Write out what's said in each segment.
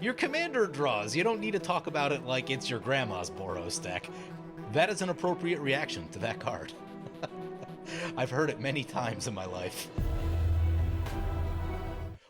your commander draws. You don't need to talk about it like it's your grandma's Boros deck. That is an appropriate reaction to that card. I've heard it many times in my life.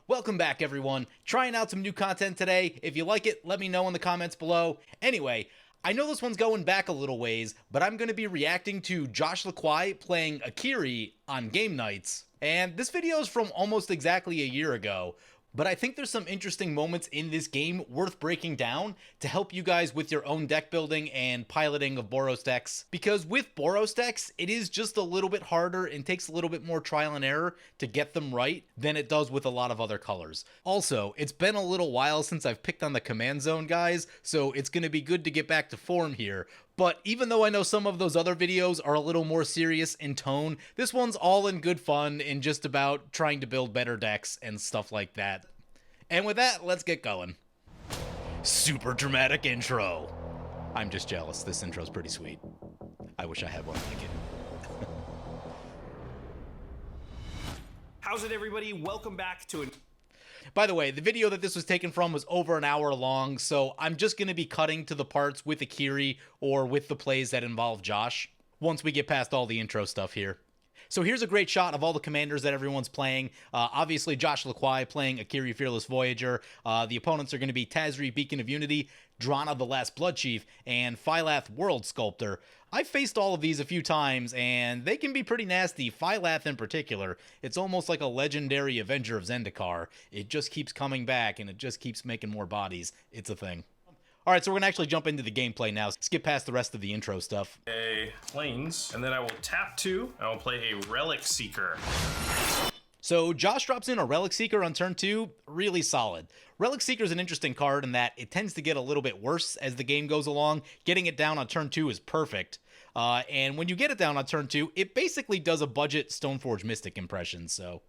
Welcome back, everyone. Trying out some new content today. If you like it, let me know in the comments below. Anyway, I know this one's going back a little ways, but I'm going to be reacting to Josh LaQuai playing Akiri on game nights. And this video is from almost exactly a year ago, but I think there's some interesting moments in this game worth breaking down to help you guys with your own deck building and piloting of Boros decks. Because with Boros decks, it is just a little bit harder and takes a little bit more trial and error to get them right than it does with a lot of other colors. Also, it's been a little while since I've picked on the command zone guys, so it's going to be good to get back to form here. But even though I know some of those other videos are a little more serious in tone, this one's all in good fun and just about trying to build better decks and stuff like that. And with that, let's get going. Super dramatic intro. I'm just jealous. This intro's pretty sweet. I wish I had one like it. How's it, everybody? Welcome back to By the way, the video that this was taken from was over an hour long, so I'm just going to be cutting to the parts with Akiri or with the plays that involve Josh once we get past all the intro stuff here. So here's a great shot of all the commanders that everyone's playing. Obviously, Josh LaQuai playing Akiri Fearless Voyager. The opponents are going to be Tazri, Beacon of Unity, Drana, the Last Blood Chief, and Phylath, World Sculptor. I've faced all of these a few times, and they can be pretty nasty. Phylath in particular, it's almost like a legendary Avenger of Zendikar. It just keeps coming back, and it just keeps making more bodies. It's a thing. Alright, so we're going to actually jump into the gameplay now. Skip past the rest of the intro stuff. a planes, and then I will tap 2, and I will play a Relic Seeker. So Josh drops in a Relic Seeker on turn 2, really solid. Relic Seeker is an interesting card in that it tends to get a little bit worse as the game goes along. Getting it down on turn 2 is perfect. And when you get it down on turn 2, it basically does a budget Stoneforge Mystic impression, so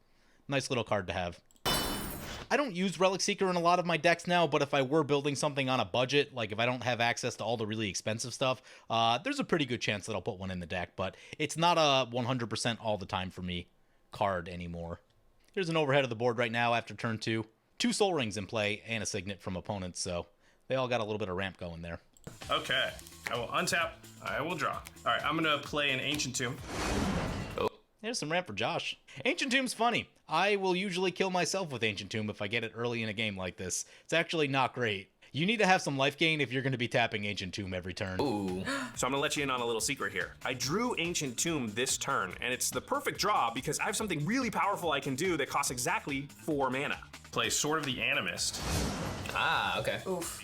nice little card to have. I don't use Relic Seeker in a lot of my decks now, but if I were building something on a budget, like if I don't have access to all the really expensive stuff, there's a pretty good chance that I'll put one in the deck, but it's not a 100% all the time for me card anymore. Here's an overhead of the board right now after turn 2. 2 Soul Rings in play and a Signet from opponents, so they all got a little bit of ramp going there. Okay, I will untap, I will draw. Alright, I'm gonna play an Ancient Tomb. There's some ramp for Josh. Ancient Tomb's funny. I will usually kill myself with Ancient Tomb if I get it early in a game like this. It's actually not great. You need to have some life gain if you're going to be tapping Ancient Tomb every turn. Ooh. So I'm gonna let you in on a little secret here. I drew Ancient Tomb this turn, and it's the perfect draw because I have something really powerful I can do that costs exactly 4 mana. Play Sword of the Animist. Ah, okay. Oof.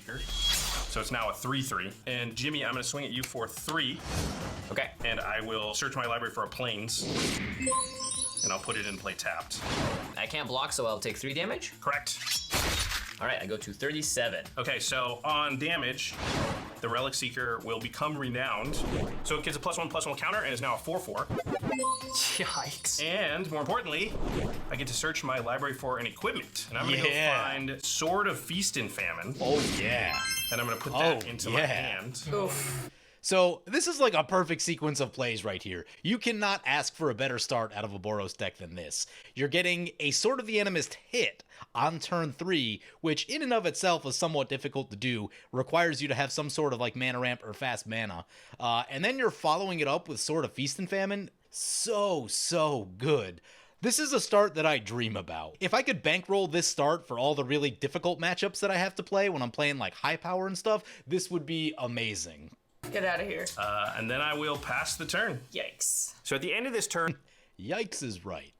So it's now a 3/3. And Jimmy, I'm gonna swing at you for 3. Okay. And I will search my library for a planes. And I'll put it in play tapped. I can't block, so I'll take 3 damage. Correct. All right, I go to 37. Okay, so on damage, the Relic Seeker will become renowned. So it gets a +1/+1 counter and is now a 4/4. Yikes. And more importantly, I get to search my library for an equipment. And I'm gonna go find Sword of Feast and Famine. Oh, yeah. And I'm gonna put that into my hand. Oof. So this is like a perfect sequence of plays right here. You cannot ask for a better start out of a Boros deck than this. You're getting a Sword of the Animist hit on turn 3, which in and of itself is somewhat difficult to do, requires you to have some sort of like mana ramp or fast mana. And then you're following it up with Sword of Feast and Famine. So good. This is a start that I dream about. If I could bankroll this start for all the really difficult matchups that I have to play when I'm playing like high power and stuff, this would be amazing. Get out of here. And then I will pass the turn. Yikes. So at the end of this turn, Yikes is right.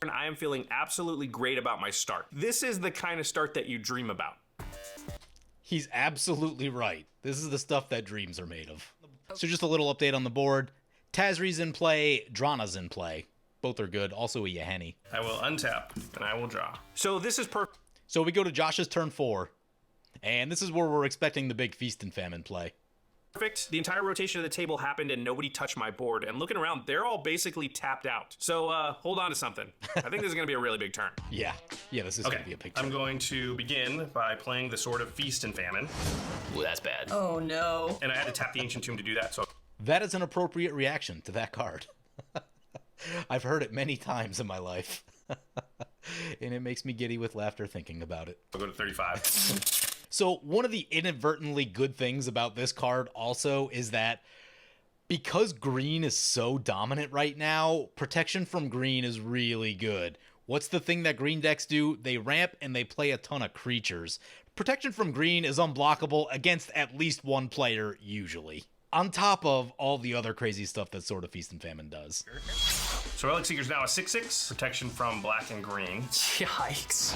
I am feeling absolutely great about my start. This is the kind of start that you dream about. He's absolutely right. This is the stuff that dreams are made of. So just a little update on the board. Tazri's in play, Drana's in play. Both are good. Also a Yahenni. I will untap and I will draw. So this is perfect. So we go to Josh's turn 4. And this is where we're expecting the big Feast and Famine play. Perfect. The entire rotation of the table happened and nobody touched my board. And looking around, they're all basically tapped out. So hold on to something. I think this is going to be a really big turn. Yeah, this is going to be a big turn. I'm going to begin by playing the Sword of Feast and Famine. Ooh, that's bad. Oh no. And I had to tap the Ancient Tomb to do that. So That is an appropriate reaction to that card. I've heard it many times in my life. And it makes me giddy with laughter thinking about it. I'll go to 35. So one of the inadvertently good things about this card also is that because green is so dominant right now, protection from green is really good. What's the thing that green decks do? They ramp and they play a ton of creatures. Protection from green is unblockable against at least one player, usually. On top of all the other crazy stuff that Sword of Feast and Famine does. So Relic Seeker's now a 6/6. Protection from black and green. Yikes.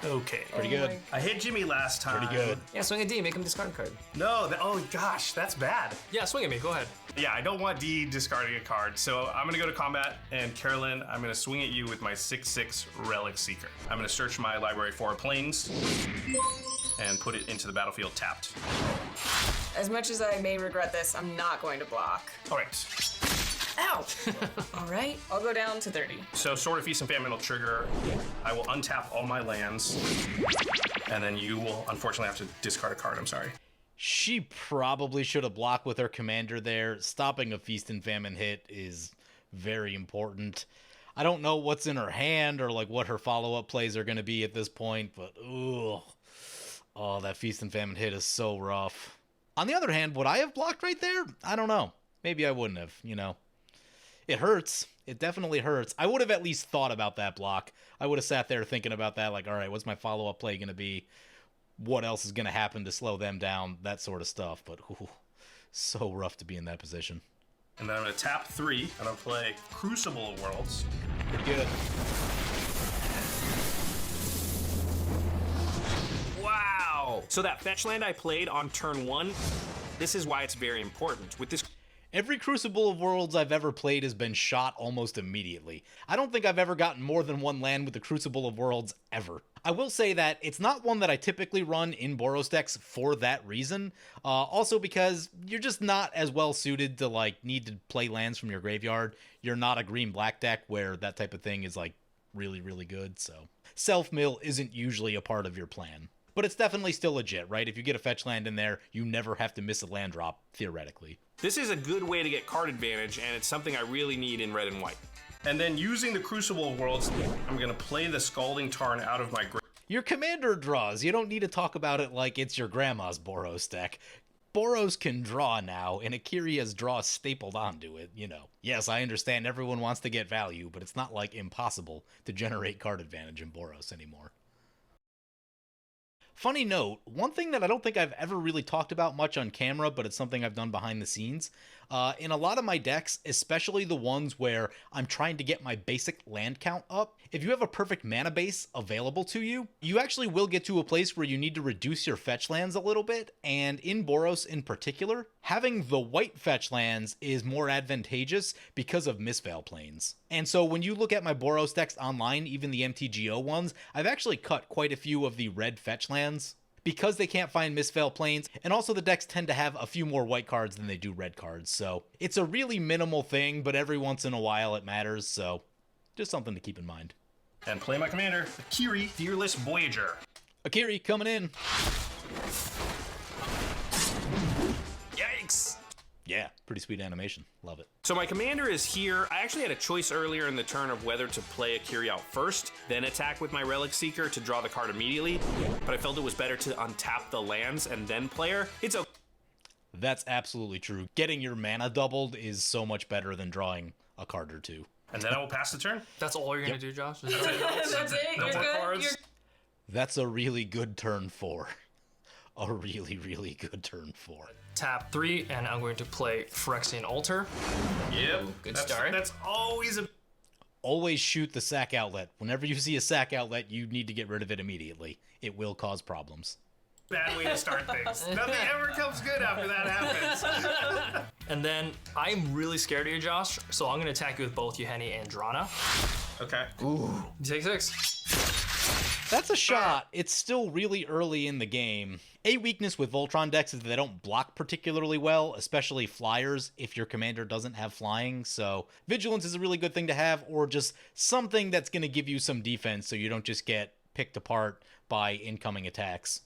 Okay. Pretty good. I hit Jimmy last time. Pretty good. Yeah, swing a D, make him discard a card. No, oh gosh, that's bad. Yeah, swing at me, go ahead. Yeah, I don't want D discarding a card, so I'm gonna go to combat, and Carolyn, I'm gonna swing at you with my 6/6 Relic Seeker. I'm gonna search my library for planes and put it into the battlefield tapped. As much as I may regret this, I'm not going to block. All right. Ow! All right, I'll go down to 30. So Sword of Feast and Famine will trigger. I will untap all my lands, and then you will unfortunately have to discard a card. I'm sorry. She probably should have blocked with her commander there. Stopping a Feast and Famine hit is very important. I don't know what's in her hand or like what her follow-up plays are going to be at this point, but ugh. Oh, that Feast and Famine hit is so rough. On the other hand, would I have blocked right there? I don't know. Maybe I wouldn't have, you know. It hurts. It definitely hurts. I would have at least thought about that block. I would have sat there thinking about that, like, all right, what's my follow-up play going to be? What else is going to happen to slow them down? That sort of stuff. But ooh, so rough to be in that position. And then I'm going to tap 3, and I'll play Crucible of Worlds. Pretty good. Wow! So that fetch land I played on turn 1, this is why it's very important. With this Every Crucible of Worlds I've ever played has been shot almost immediately. I don't think I've ever gotten more than one land with the Crucible of Worlds ever. I will say that it's not one that I typically run in Boros decks for that reason. Also because you're just not as well suited to like need to play lands from your graveyard. You're not a green-black deck where that type of thing is like really, really good. So self-mill isn't usually a part of your plan. But it's definitely still legit, right? If you get a fetch land in there, you never have to miss a land drop, theoretically. This is a good way to get card advantage, and it's something I really need in red and white. And then using the Crucible of Worlds, I'm going to play the Scalding Tarn out of my Your commander draws. You don't need to talk about it like it's your grandma's Boros deck. Boros can draw now, and Akiri has draw stapled onto it, you know. Yes, I understand everyone wants to get value, but it's not like impossible to generate card advantage in Boros anymore. Funny note, one thing that I don't think I've ever really talked about much on camera, but it's something I've done behind the scenes. In a lot of my decks, especially the ones where I'm trying to get my basic land count up, if you have a perfect mana base available to you, you actually will get to a place where you need to reduce your fetch lands a little bit, and in Boros in particular, having the white fetch lands is more advantageous because of Mistveil Plains. And so when you look at my Boros decks online, even the MTGO ones, I've actually cut quite a few of the red fetch lands because they can't find Mistveil Plains, and also the decks tend to have a few more white cards than they do red cards, so it's a really minimal thing, but every once in a while it matters, so just something to keep in mind. and play my commander, Akiri Fearless Voyager. Akiri coming in. Yikes! Yeah, pretty sweet animation. Love it. So my commander is here. I actually had a choice earlier in the turn of whether to play Akiri out first, then attack with my Relic Seeker to draw the card immediately, but I felt it was better to untap the lands and then play her. It's okay. That's absolutely true. Getting your mana doubled is so much better than drawing a card or two. And then I will pass the turn. That's all you're gonna do, Josh? That's it. No You're more good. cards. You're... That's a really good turn 4. A really, really good turn 4. Tap 3, and I'm going to play Phyrexian Altar. Yep. Good start. That's always a Always shoot the sack outlet. Whenever you see a sack outlet, you need to get rid of it immediately. It will cause problems. bad way to start things. Nothing ever comes good after that happens. And then I'm really scared of you, Josh, so I'm going to attack you with both Yuheni and Drana. Okay. You take 6. That's a shot. It's still really early in the game. A weakness with Voltron decks is that they don't block particularly well, especially flyers if your commander doesn't have flying. So Vigilance is a really good thing to have, or just something that's going to give you some defense so you don't just get picked apart by incoming attacks.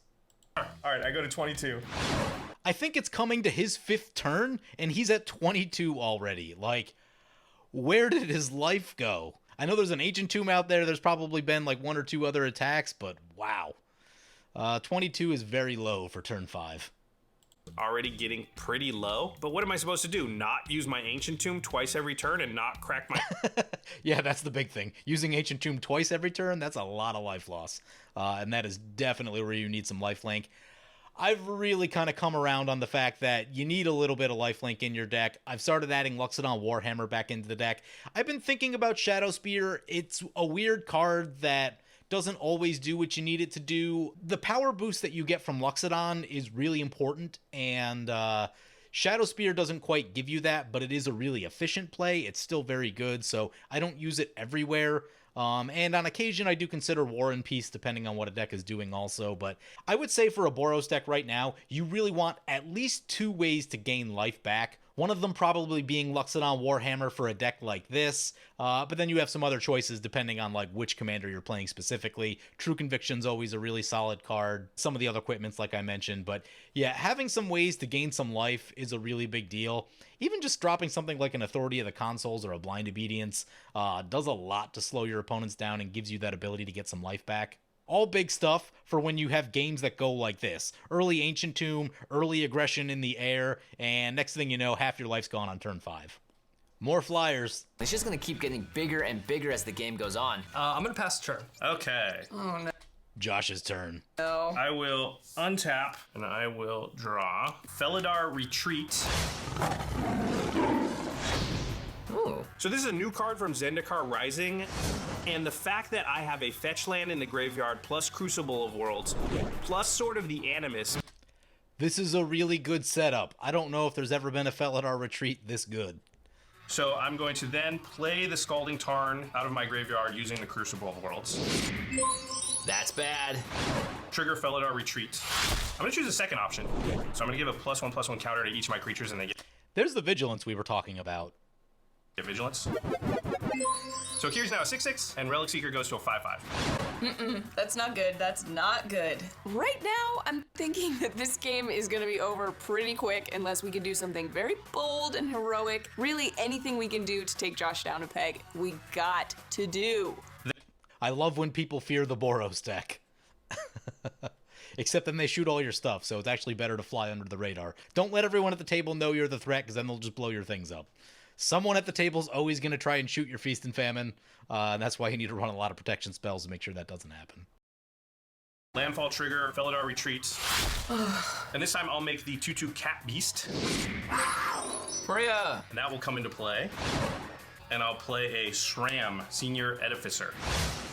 All right, I go to 22. I think it's coming to his 5th turn, and he's at 22 already. Like, where did his life go? I know there's an Ancient Tomb out there. There's probably been like 1 or 2 other attacks, but wow. 22 is very low for turn 5. Already getting pretty low. But what am I supposed to do? Not use my Ancient Tomb twice every turn and not crack my... Yeah, that's the big thing. Using Ancient Tomb twice every turn, that's a lot of life loss. And that is definitely where you need some lifelink. I've really kind of come around on the fact that you need a little bit of lifelink in your deck. I've started adding Luxodon Warhammer back into the deck. I've been thinking about Shadow Spear. It's a weird card that doesn't always do what you need it to do. The power boost that you get from Luxodon is really important, and Shadow Spear doesn't quite give you that, but it is a really efficient play. It's still very good, so I don't use it everywhere. And on occasion, I do consider War and Peace, depending on what a deck is doing also. But I would say for a Boros deck right now, you really want at least 2 ways to gain life back. One of them probably being Luxodon Warhammer for a deck like this, but then you have some other choices depending on like which commander you're playing specifically. True Conviction's always a really solid card. Some of the other equipments like I mentioned, but yeah, having some ways to gain some life is a really big deal. Even just dropping something like an Authority of the Consoles or a Blind Obedience does a lot to slow your opponents down and gives you that ability to get some life back. All big stuff for when you have games that go like this. Early Ancient Tomb, early aggression in the air, and next thing you know, half your life's gone on turn 5. More flyers. It's just gonna keep getting bigger and bigger as the game goes on. I'm gonna pass the turn. Okay. Oh no. Josh's turn. I will untap, and I will draw Felidar Retreat. Ooh. So this is a new card from Zendikar Rising, and the fact that I have a fetch land in the graveyard, plus Crucible of Worlds, plus sort of the Animus. This is a really good setup. I don't know if there's ever been a Felidar Retreat this good. So I'm going to then play the Scalding Tarn out of my graveyard using the Crucible of Worlds. That's bad. Trigger Felidar Retreat. I'm going to choose the second option. So I'm going to give a +1/+1 counter to each of my creatures, and they get There's the Vigilance we were talking about. Vigilance. So Akiri's now a 6/6, and Relic Seeker goes to a 5/5. That's not good. That's not good. Right now, I'm thinking that this game is gonna be over pretty quick unless we can do something very bold and heroic. Really, anything we can do to take Josh down a peg, we got to do. I love when people fear the Boros deck. Except then they shoot all your stuff, so it's actually better to fly under the radar. Don't let everyone at the table know you're the threat, because then they'll just blow your things up. Someone at the table's always going to try and shoot your Feast and Famine, and that's why you need to run a lot of protection spells to make sure that doesn't happen. Landfall trigger, Felidar Retreat. And this time I'll make the 2/2 Cat Beast. Maria! And that will come into play. And I'll play a Shram, Senior Edificer.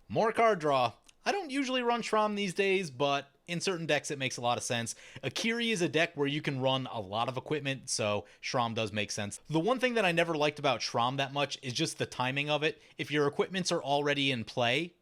More card draw. I don't usually run Shram these days, but in certain decks it makes a lot of sense. Akiri is a deck where you can run a lot of equipment, so Shram does make sense. The one thing that I never liked about Shram that much is just the timing of it. If your equipments are already in play,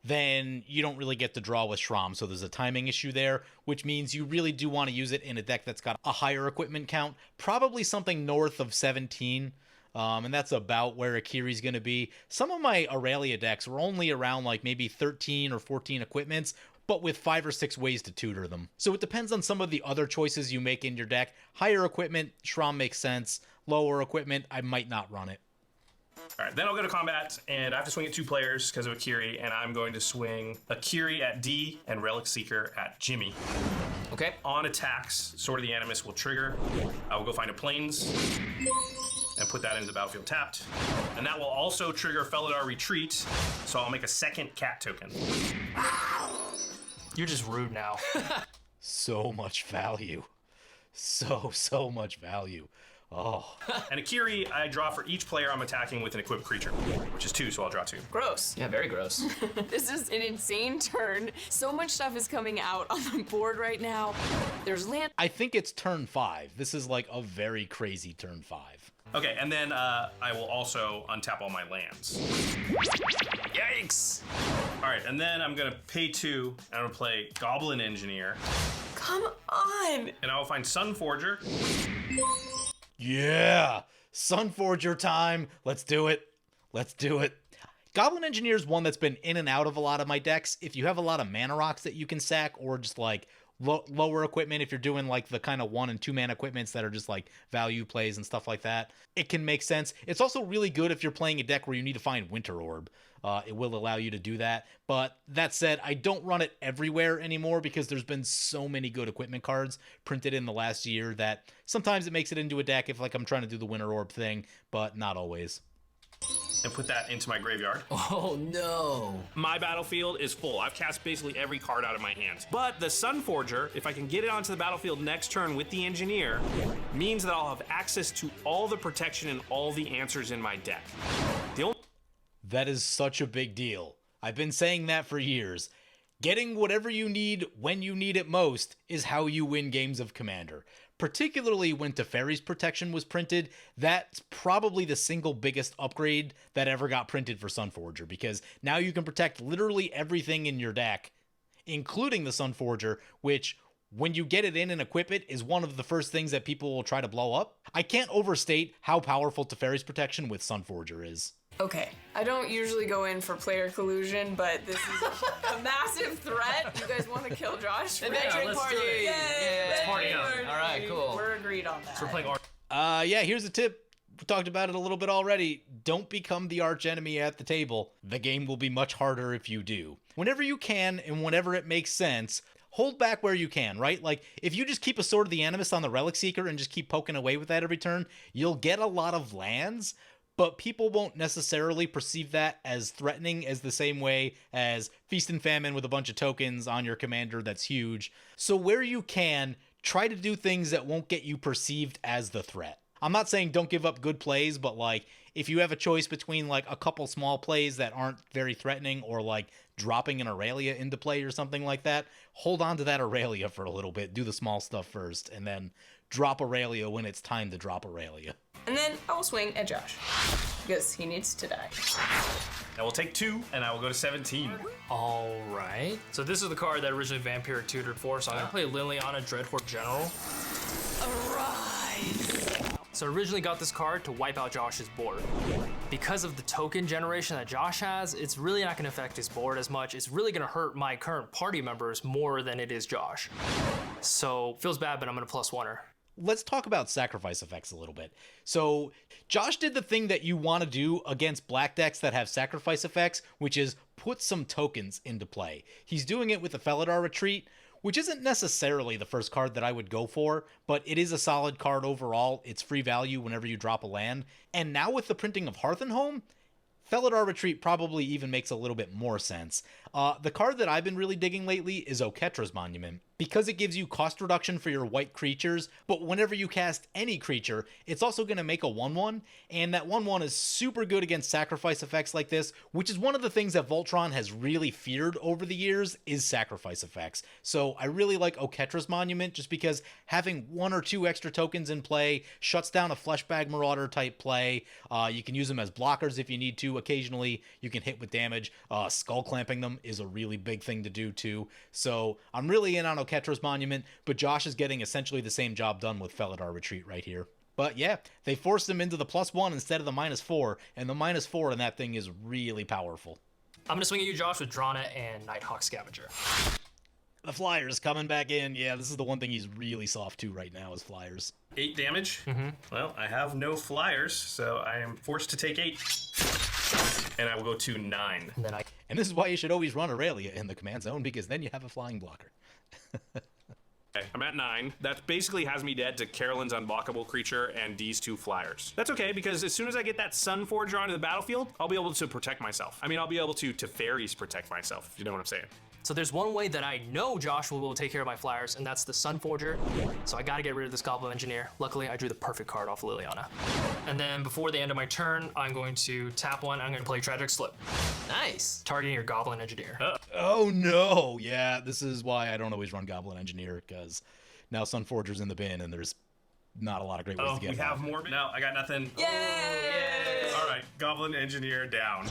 then you don't really get to draw with Shram, so there's a timing issue there, which means you really do want to use it in a deck that's got a higher equipment count, probably something north of 17. And that's about where Akiri's going to be. Some of my Aurelia decks were only around like maybe 13 or 14 equipments, but with 5 or 6 ways to tutor them. So it depends on some of the other choices you make in your deck. Higher equipment, Shram makes sense. Lower equipment, I might not run it. All right, then I'll go to combat, and I have to swing at 2 players because of Akiri, and I'm going to swing Akiri at D and Relic Seeker at Jimmy. Okay. On attacks, Sword of the Animus will trigger. I will go find a Plains and put that into the battlefield tapped. And that will also trigger Felidar Retreat, so I'll make a second cat token. You're just rude now. So much value. So much value. Oh. And Akiri, I draw for each player I'm attacking with an equipped creature, which is 2, so I'll draw 2. Gross. Yeah, very gross. This is an insane turn. So much stuff is coming out on the board right now. There's land. I think it's turn 5. This is like a very crazy turn 5. Okay, and then I will also untap all my lands. Yikes! All right, and then I'm gonna pay 2, and I'm gonna play Goblin Engineer, Come on. and I will find Sunforger. Yeah! Sunforger time! Let's do it. Let's do it. Goblin Engineer is one that's been in and out of a lot of my decks. If you have a lot of mana rocks that you can sack, or just like lower equipment, if you're doing like the kind of 1 and 2 man equipments that are just like value plays and stuff like that, it can make sense. It's also really good if you're playing a deck where you need to find Winter Orb. It will allow you to do that. But that said, I don't run it everywhere anymore because there's been so many good equipment cards printed in the last year that sometimes it makes it into a deck if like I'm trying to do the Winter Orb thing, but not always. And put that into my graveyard. Oh no. My battlefield is full. I've cast basically every card out of my hands. But the Sunforger, if I can get it onto the battlefield next turn with the Engineer, means that I'll have access to all the protection and all the answers in my deck. The only That is such a big deal. I've been saying that for years. Getting whatever you need when you need it most is how you win games of Commander. Particularly when Teferi's protection was printed, that's probably the single biggest upgrade that ever got printed for Sunforger, because now you can protect literally everything in your deck, including the Sunforger, which, when you get it in and equip it, is one of the first things that people will try to blow up. I can't overstate how powerful Teferi's protection with Sunforger is. Okay, I don't usually go in for player collusion, but this is a massive threat. You guys want to kill Josh? Yeah, let's do it. Yay! Yeah, let's party on. All right, cool. We're agreed on that. We're playing Art. Yeah, here's a tip. We talked about it a little bit already. Don't become the arch enemy at the table. The game will be much harder if you do. Whenever you can and whenever it makes sense, hold back where you can, right? Like, if you just keep a Sword of the Animus on the Relic Seeker and just keep poking away with that every turn, you'll get a lot of lands, but people won't necessarily perceive that as threatening as the same way as Feast and Famine with a bunch of tokens on your commander that's huge. So where you can, try to do things that won't get you perceived as the threat. I'm not saying don't give up good plays, but like, if you have a choice between like a couple small plays that aren't very threatening or like dropping an Aurelia into play or something like that, hold on to that Aurelia for a little bit, do the small stuff first, and then drop Aurelia when it's time to drop Aurelia. And then I will swing at Josh, because he needs to die. I will take 2, and I will go to 17. All right. So this is the card that originally Vampire tutored for. So I'm gonna play Liliana Dreadhorde General. Arise! So I originally got this card to wipe out Josh's board. Because of the token generation that Josh has, it's really not gonna affect his board as much. It's really gonna hurt my current party members more than it is Josh. So feels bad, but I'm gonna +1-er. Let's talk about sacrifice effects a little bit. So Josh did the thing that you want to do against black decks that have sacrifice effects, which is put some tokens into play. He's doing it with the Felidar Retreat, which isn't necessarily the first card that I would go for, but it is a solid card overall. It's free value whenever you drop a land. And now with the printing of Hearth and Home, Felidar Retreat probably even makes a little bit more sense. The card that I've been really digging lately is Oketra's Monument, because it gives you cost reduction for your white creatures, but whenever you cast any creature, it's also going to make a 1/1, and that 1/1 is super good against sacrifice effects like this, which is one of the things that Voltron has really feared over the years, is sacrifice effects. So I really like Oketra's Monument, just because having 1 or 2 extra tokens in play shuts down a Fleshbag Marauder type play. You can use them as blockers if you need to. Occasionally you can hit with damage. Skull clamping them is a really big thing to do too. So I'm really in on Oketra's Monument, but Josh is getting essentially the same job done with Felidar Retreat right here. But yeah, they forced him into the +1 instead of the -4, and the -4 in that thing is really powerful. I'm gonna swing at you, Josh, with Drana and Nighthawk Scavenger. The Flyers coming back in. Yeah, this is the one thing he's really soft to right now is Flyers. 8 damage. Well, I have no flyers, so I am forced to take 8. And I will go to 9. And then And this is why you should always run Aurelia in the command zone, because then you have a flying blocker. Okay, I'm at 9. That basically has me dead to Carolyn's unblockable creature and these 2 flyers. That's okay, because as soon as I get that Sunforger onto the battlefield, I'll be able to protect myself. I mean, I'll be able to fairies protect myself, if you know what I'm saying. So there's one way that I know Josh will be able to take care of my Flyers, and that's the Sunforger. So I gotta get rid of this Goblin Engineer. Luckily, I drew the perfect card off Liliana. And then before the end of my turn, I'm going to tap 1. I'm gonna play Tragic Slip, Nice. targeting your Goblin Engineer. Oh no! Yeah, this is why I don't always run Goblin Engineer, because now Sunforger's in the bin and there's not a lot of great ways Oh, to get we him have out. more? No, I got nothing. Yay! All right, Goblin Engineer down.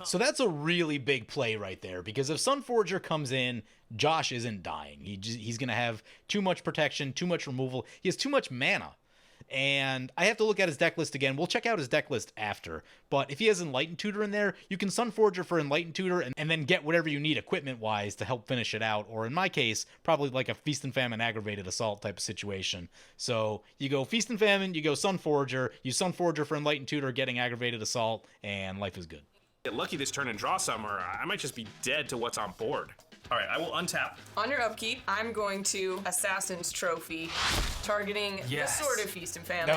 So that's a really big play right there, because if Sunforger comes in, Josh isn't dying. He's going to have too much protection, too much removal. He has too much mana. And I have to look at his deck list again. We'll check out his deck list after. But if he has Enlightened Tutor in there, you can Sunforger for Enlightened Tutor and then get whatever you need equipment-wise to help finish it out. Or in my case, probably like a Feast and Famine Aggravated Assault type of situation. So you go Feast and Famine, you go Sunforger, you Sunforger for Enlightened Tutor, getting Aggravated Assault, and life is good. Get lucky this turn and draw some, or I might just be dead to what's on board. All right, I will untap. On your upkeep, I'm going to Assassin's Trophy, targeting the Sword of Feast and Famine.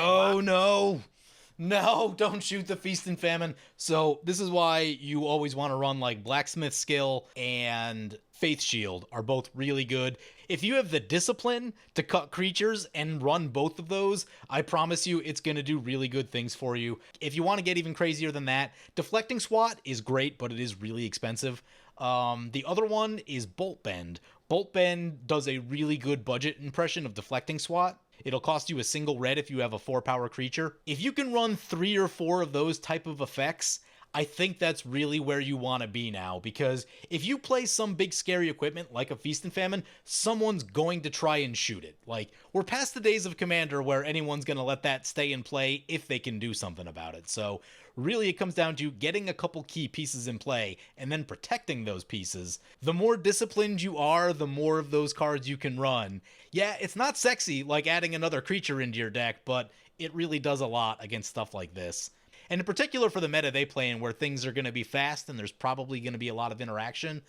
No, don't shoot the Feast and Famine. So this is why you always want to run like Blacksmith Skill and Faith Shield are both really good. If you have the discipline to cut creatures and run both of those, I promise you it's going to do really good things for you. If you want to get even crazier than that, Deflecting Swat is great, but it is really expensive. The other one is Bolt Bend. Bolt Bend does a really good budget impression of Deflecting Swat. It'll cost you a single red if you have a 4-power creature. If you can run 3 or 4 of those type of effects, I think that's really where you want to be now, because if you play some big scary equipment like a Feast and Famine, someone's going to try and shoot it. Like, we're past the days of Commander where anyone's going to let that stay in play if they can do something about it. So really it comes down to getting a couple key pieces in play and then protecting those pieces. The more disciplined you are, the more of those cards you can run. Yeah, it's not sexy like adding another creature into your deck, but it really does a lot against stuff like this. And in particular for the meta they play in, where things are going to be fast and there's probably going to be a lot of interaction,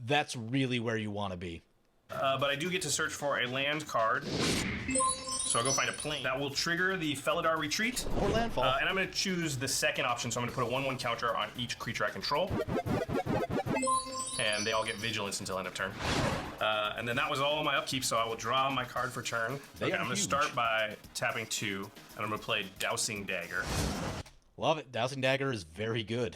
that's really where you want to be. But I do get to search for a land card. So I'll go find a plane. That will trigger the Felidar Retreat. Or landfall. And I'm going to choose the second option, so I'm going to put a 1/1 counter on each creature I control. And they all get Vigilance until end of turn. And then that was all my upkeep, so I will draw my card for turn. I'm going to start by tapping 2, and I'm going to play Dousing Dagger. Love it. Dousing Dagger is very good.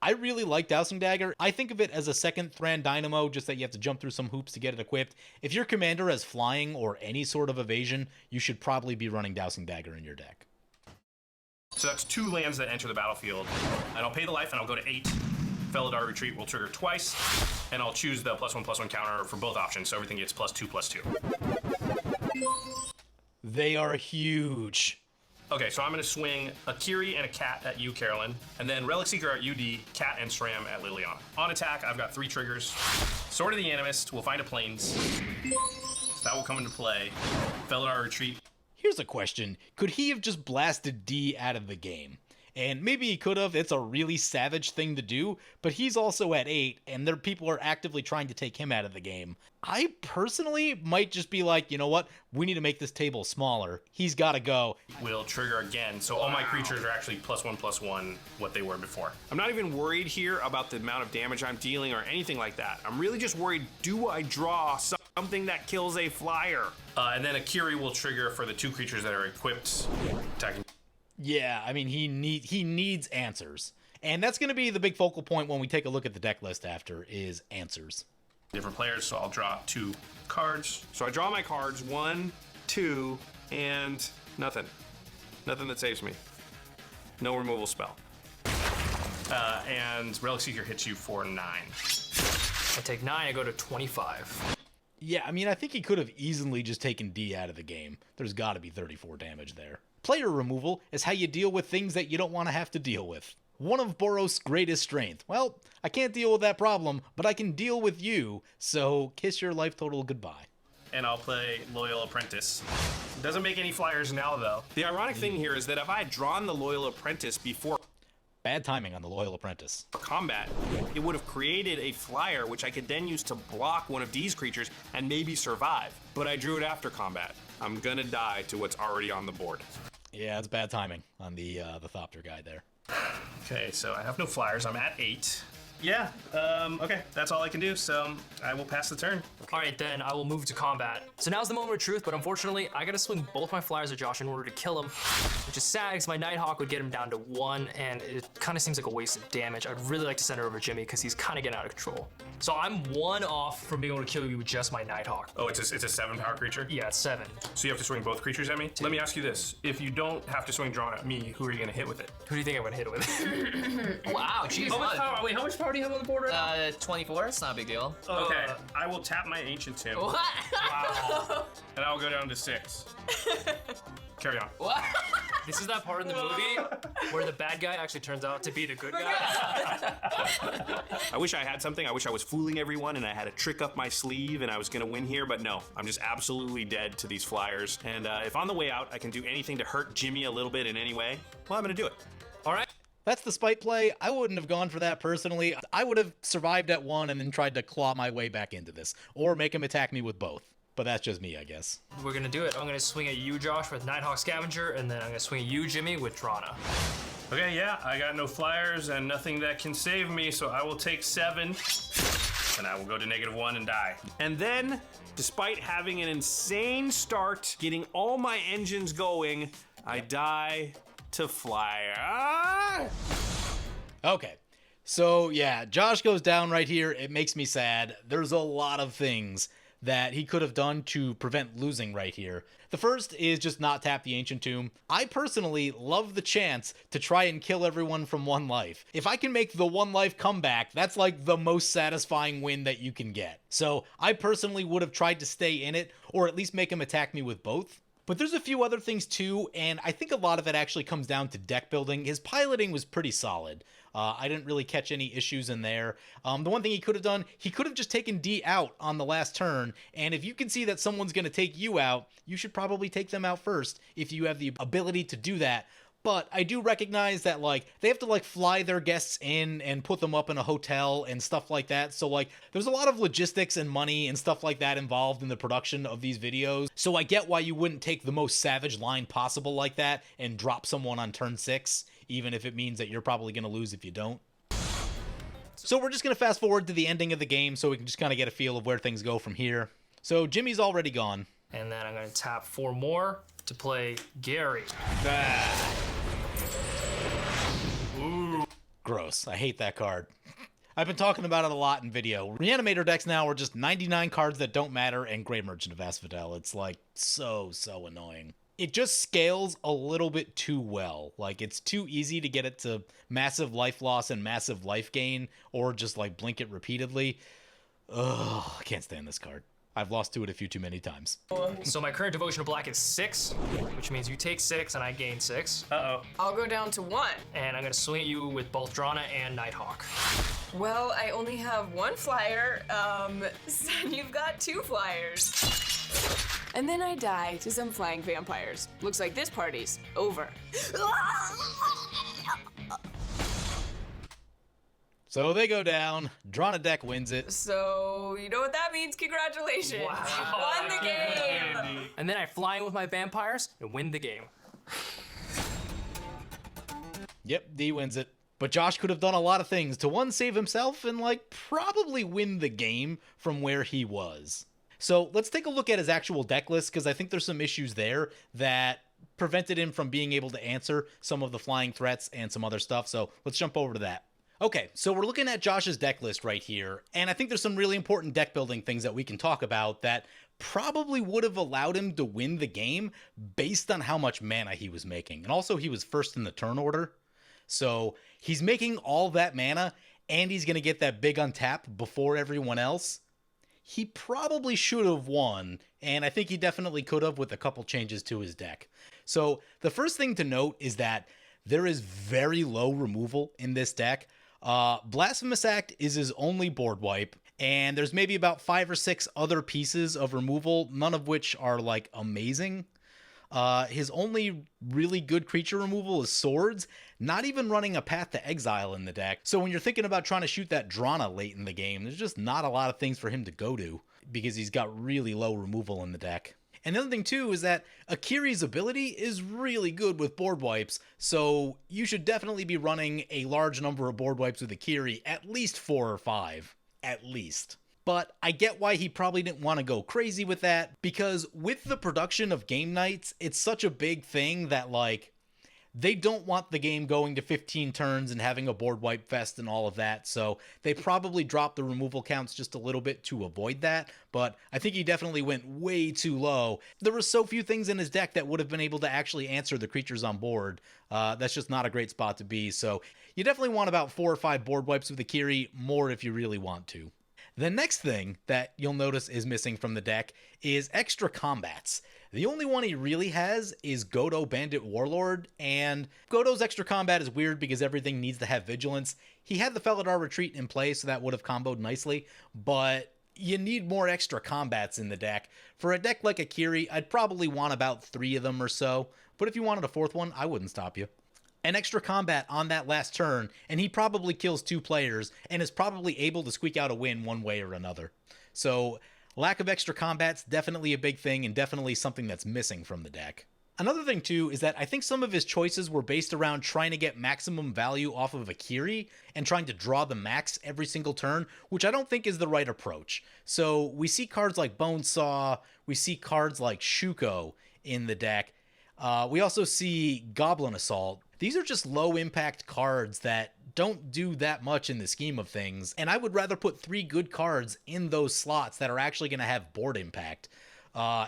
I really like Dousing Dagger. I think of it as a second Thran Dynamo, just that you have to jump through some hoops to get it equipped. If your commander has flying or any sort of evasion, you should probably be running Dousing Dagger in your deck. So that's 2 lands that enter the battlefield. And I'll pay the life, and I'll go to 8. Felidar Retreat will trigger twice, and I'll choose the +1/+1 counter for both options, so everything gets +2/+2. They are huge. Okay, so I'm going to swing Akiri and a cat at you, Carolyn, and then Relic Seeker at UD, cat and Stram at Liliana. On attack, I've got 3 triggers. Sword of the Animist, we'll find a plains. So that will come into play. Felidar Retreat. Here's a question. Could he have just blasted D out of the game? And maybe he could have. It's a really savage thing to do, but he's also at 8, and there people are actively trying to take him out of the game. I personally might just be like, you know what? We need to make this table smaller. He's got to go. Will trigger again, so all my creatures are actually +1/+1 what they were before. I'm not even worried here about the amount of damage I'm dealing or anything like that. I'm really just worried, do I draw something that kills a flyer? And then Akiri will trigger for the 2 creatures that are equipped, attacking. Yeah, I mean, he needs answers. And that's going to be the big focal point when we take a look at the deck list after, is answers. Different players, so I'll draw 2 cards. So I draw my cards, 1, 2, and nothing. Nothing that saves me. No removal spell. And Relic Seeker hits you for 9. I take 9, I go to 25. Yeah, I mean, I think he could have easily just taken D out of the game. There's got to be 34 damage there. Player removal is how you deal with things that you don't want to have to deal with. One of Boros' greatest strength. Well, I can't deal with that problem, but I can deal with you, so kiss your life total goodbye. And I'll play Loyal Apprentice. Doesn't make any flyers now, though. The ironic thing here is that if I had drawn the Loyal Apprentice before Bad timing on the Loyal Apprentice. combat, it would have created a flyer which I could then use to block one of these creatures and maybe survive. But I drew it after combat. I'm gonna die to what's already on the board. Yeah, it's bad timing on the Thopter guy there. Okay, so I have no flyers. I'm at 8. Yeah, okay, that's all I can do, so I will pass the turn. All right, then I will move to combat. So now's the moment of truth, but unfortunately, I gotta swing both my flyers at Josh in order to kill him, which is sad because my Nighthawk would get him down to 1, and it kind of seems like a waste of damage. I'd really like to send it over Jimmy because he's kind of getting out of control. So I'm 1 off from being able to kill you with just my Nighthawk. Oh, it's a 7-power creature? Yeah, it's 7. So you have to swing both creatures at me? Let me ask you this. If you don't have to swing drawn at me, who are you going to hit with it? Who do you think I'm gonna hit it with? Wow, jeez. How much power? Wait, how much power do you have on the board right now? 24, it's not a big deal. Okay, I will tap my Ancient Tomb. What? And I'll I'll go down to 6. Carry on. What? This is that part in the movie where the bad guy actually turns out to be the good guy. I wish I had something. I wish I was fooling everyone and I had a trick up my sleeve and I was gonna win here, but no. I'm just absolutely dead to these flyers. And if on the way out I can do anything to hurt Jimmy a little bit in any way, well, I'm gonna do it. All right. That's the spite play. I wouldn't have gone for that personally. I would have survived at 1 and then tried to claw my way back into this, or make him attack me with both. But that's just me, I guess. We're gonna do it. I'm gonna swing at you, Josh, with Nighthawk Scavenger, and then I'm gonna swing at you, Jimmy, with Drana. Okay, yeah, I got no flyers and nothing that can save me, so I will take 7, and I will go to -1 and die. And then, despite having an insane start, getting all my engines going, I die to flyer. Ah! Okay. So, yeah, Josh goes down right here. It makes me sad. There's a lot of things that he could have done to prevent losing right here. The first is just not tap the Ancient Tomb. I personally love the chance to try and kill everyone from 1 life. If I can make the 1 life comeback, that's like the most satisfying win that you can get. So I personally would have tried to stay in it, or at least make him attack me with both. But there's a few other things too, and I think a lot of it actually comes down to deck building. His piloting was pretty solid. I didn't really catch any issues in there. The one thing he could have done, he could have just taken D out on the last turn, and if you can see that someone's going to take you out, you should probably take them out first if you have the ability to do that. But I do recognize that, like, they have to, like, fly their guests in and put them up in a hotel and stuff like that. So, like, there's a lot of logistics and money and stuff like that involved in the production of these videos. So I get why you wouldn't take the most savage line possible like that and drop someone on turn 6, even if it means that you're probably going to lose if you don't. So we're just going to fast forward to the ending of the game so we can just kind of get a feel of where things go from here. So Jimmy's already gone. And then I'm gonna tap 4 more to play Gary. Gross. I hate that card. I've been talking about it a lot in video. Reanimator decks now are just 99 cards that don't matter and Grey Merchant of Asphodel. It's like so annoying. It just scales a little bit too well. Like, it's too easy to get it to massive life loss and massive life gain, or just like blink it repeatedly. Ugh, I can't stand this card. I've lost to it a few too many times. So my current devotion to black is 6, which means you take 6 and I gain 6. Uh-oh. I'll go down to 1. And I'm gonna swing at you with both Drana and Nighthawk. Well, I only have 1 flyer. So you've got 2 flyers. And then I die to some flying vampires. Looks like this party's over. So they go down. Drana deck wins it. So, you know what that means? Congratulations. Wow. You won the game. And then I fly in with my vampires and win the game. Yep, D wins it. But Josh could have done a lot of things to, one, save himself and, like, probably win the game from where he was. So let's take a look at his actual deck list, because I think there's some issues there that prevented him from being able to answer some of the flying threats and some other stuff. So let's jump over to that. Okay, so we're looking at Josh's deck list right here, and I think there's some really important deck building things that we can talk about that probably would have allowed him to win the game based on how much mana he was making. And also, he was first in the turn order, so he's making all that mana, and he's going to get that big untap before everyone else. He probably should have won, and I think he definitely could have with a couple changes to his deck. So the first thing to note is that there is very low removal in this deck. Blasphemous Act is his only board wipe, and there's maybe about 5 or 6 other pieces of removal, none of which are, like, amazing. His only really good creature removal is Swords, not even running a Path to Exile in the deck. So when you're thinking about trying to shoot that Drana late in the game, there's just not a lot of things for him to go to, because he's got really low removal in the deck. And the other thing, too, is that Akiri's ability is really good with board wipes, so you should definitely be running a large number of board wipes with Akiri, at least 4 or 5. At least. But I get why he probably didn't want to go crazy with that, because with the production of game nights, it's such a big thing that, like, they don't want the game going to 15 turns and having a board wipe fest and all of that, so they probably dropped the removal counts just a little bit to avoid that, but I think he definitely went way too low. There were so few things in his deck that would have been able to actually answer the creatures on board. That's just not a great spot to be, so you definitely want about 4 or 5 board wipes with Akiri, more if you really want to. The next thing that you'll notice is missing from the deck is extra combats. The only one he really has is Godo Bandit Warlord, and Godo's extra combat is weird because everything needs to have vigilance. He had the Felidar Retreat in play, so that would have comboed nicely, but you need more extra combats in the deck. For a deck like Akiri, I'd probably want about 3 of them or so, but if you wanted a 4th one, I wouldn't stop you. An extra combat on that last turn, and he probably kills 2 players, and is probably able to squeak out a win one way or another. So, lack of extra combat's definitely a big thing, and definitely something that's missing from the deck. Another thing too is that I think some of his choices were based around trying to get maximum value off of Akiri and trying to draw the max every single turn, which I don't think is the right approach. So we see cards like Bonesaw, we see cards like Shuko in the deck. We also see Goblin Assault. These are just low impact cards that don't do that much in the scheme of things, and I would rather put 3 good cards in those slots that are actually going to have board impact.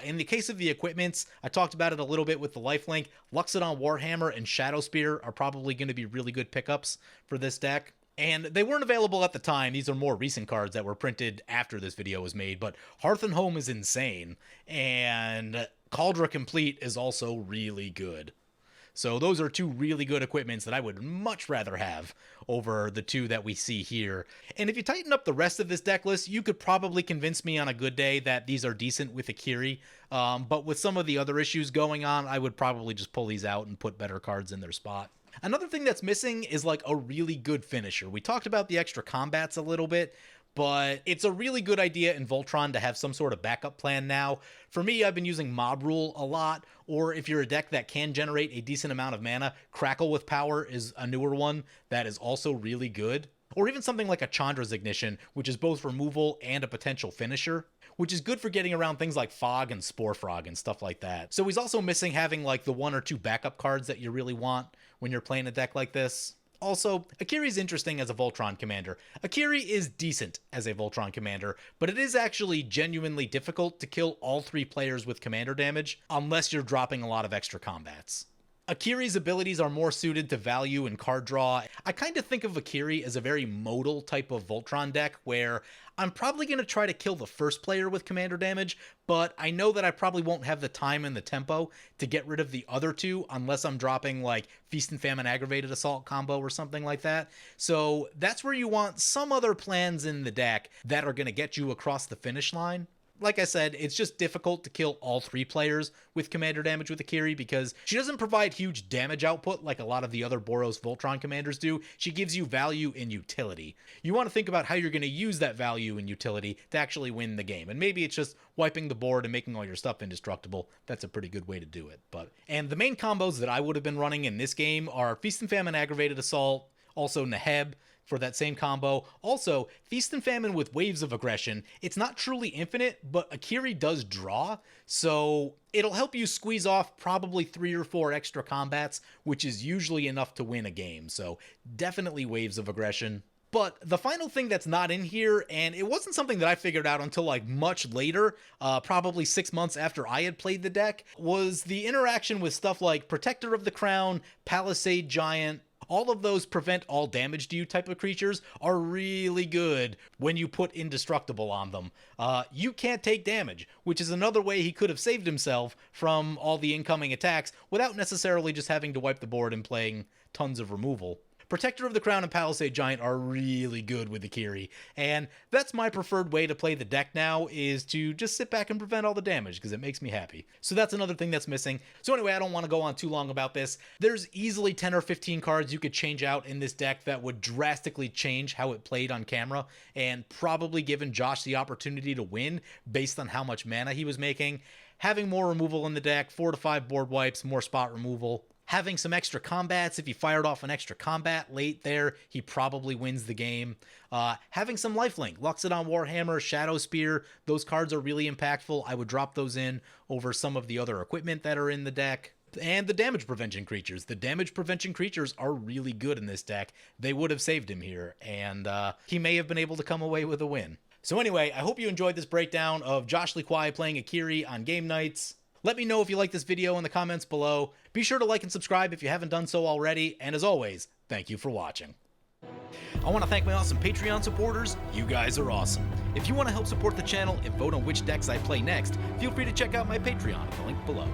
In the case of the equipments, I talked about it a little bit with the lifelink. Luxodon Warhammer and Shadow Spear are probably going to be really good pickups for this deck. And they weren't available at the time. These are more recent cards that were printed after this video was made, but Hearth and Home is insane, and Cauldra Complete is also really good. So those are 2 really good equipments that I would much rather have over the 2 that we see here. And if you tighten up the rest of this deck list, you could probably convince me on a good day that these are decent with Akiri. But with some of the other issues going on, I would probably just pull these out and put better cards in their spot. Another thing that's missing is like a really good finisher. We talked about the extra combats a little bit, but it's a really good idea in Voltron to have some sort of backup plan now. For me, I've been using Mob Rule a lot, or if you're a deck that can generate a decent amount of mana, Crackle with Power is a newer one that is also really good. Or even something like a Chandra's Ignition, which is both removal and a potential finisher, which is good for getting around things like Fog and Spore Frog and stuff like that. So he's also missing having like the 1 or 2 backup cards that you really want when you're playing a deck like this. Also, Akiri's interesting as a Voltron commander. Akiri is decent as a Voltron commander, but it is actually genuinely difficult to kill all 3 players with commander damage, unless you're dropping a lot of extra combats. Akiri's abilities are more suited to value and card draw. I kind of think of Akiri as a very modal type of Voltron deck, where I'm probably going to try to kill the first player with commander damage, but I know that I probably won't have the time and the tempo to get rid of the other 2 unless I'm dropping like Feast and Famine Aggravated Assault combo or something like that. So that's where you want some other plans in the deck that are going to get you across the finish line. Like I said, it's just difficult to kill all 3 players with commander damage with Akiri because she doesn't provide huge damage output like a lot of the other Boros Voltron commanders do. She gives you value and utility. You want to think about how you're going to use that value and utility to actually win the game. And maybe it's just wiping the board and making all your stuff indestructible. That's a pretty good way to do it. And the main combos that I would have been running in this game are Feast and Famine Aggravated Assault, also Neheb, for that same combo. Also, Feast and Famine with Waves of Aggression. It's not truly infinite, but Akiri does draw, so it'll help you squeeze off probably 3 or 4 extra combats, which is usually enough to win a game, so definitely Waves of Aggression. But the final thing that's not in here, and it wasn't something that I figured out until like much later, probably 6 months after I had played the deck, was the interaction with stuff like Protector of the Crown, Palisade Giant. All of those prevent all damage to you type of creatures are really good when you put indestructible on them. You can't take damage, which is another way he could have saved himself from all the incoming attacks without necessarily just having to wipe the board and playing tons of removal. Protector of the Crown and Palisade Giant are really good with Akiri, and that's my preferred way to play the deck now, is to just sit back and prevent all the damage, because it makes me happy. So that's another thing that's missing. So anyway, I don't want to go on too long about this. There's easily 10 or 15 cards you could change out in this deck that would drastically change how it played on camera, and probably given Josh the opportunity to win based on how much mana he was making. Having more removal in the deck, 4 to 5 board wipes, more spot removal. Having some extra combats, if he fired off an extra combat late there, he probably wins the game. Having some lifelink, Luxodon Warhammer, Shadow Spear, those cards are really impactful. I would drop those in over some of the other equipment that are in the deck. And the damage prevention creatures. The damage prevention creatures are really good in this deck. They would have saved him here, and he may have been able to come away with a win. So anyway, I hope you enjoyed this breakdown of Josh Liquai playing Akiri on game nights. Let me know if you like this video in the comments below. Be sure to like and subscribe if you haven't done so already, and as always, thank you for watching. I want to thank my awesome Patreon supporters. You guys are awesome. If you want to help support the channel and vote on which decks I play next, feel free to check out my Patreon, the link below.